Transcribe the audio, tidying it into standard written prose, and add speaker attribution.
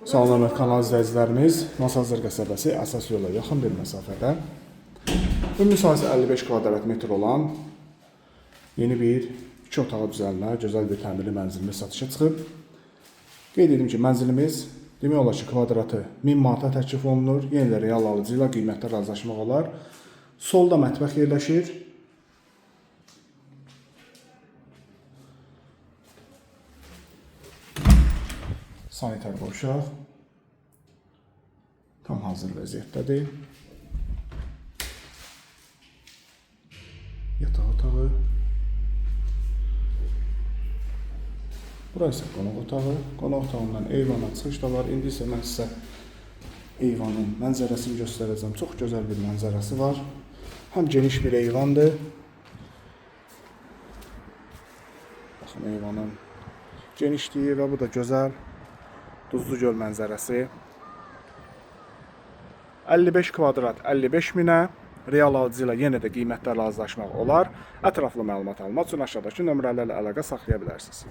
Speaker 1: Salam kanal izləyicilərimiz, Masazır qəsəbəsi əsas yola yaxın bir məsafədə ümumi sahəsi 55 kvadrat metr olan yeni bir 2 otağı düzəlmə, gözəl bir təmirli mənzilimiz satışa çıxıb. Qeyd edim ki, mənzilimiz demək olar ki, kvadratı 1000 manata təklif olunur. Yenə də real alıcı ilə qiymətdə razılaşmaq olar. Solda mətbəx yerləşir. Sanitar boşaq. Tam hazır vəziyyətdədir. Yataq otağı. Burası qonaq otağı. Qonaq otağından eyvana çıxış da var. İndi isə mən sizə eyvanın mənzərəsini göstərəcəm. Çox gözəl bir mənzərəsi var. Həm geniş bir eyvandır. Baxın eyvanın genişliyi və bu da gözəl Duzlu göl mənzərəsi. 55 kvadrat 55 minə, real alıcı ilə yenə də qiymətdə razılaşmaq olar. Ətraflı məlumat almaq üçün aşağıdakı nömrələrlə əlaqə saxlaya bilərsiniz.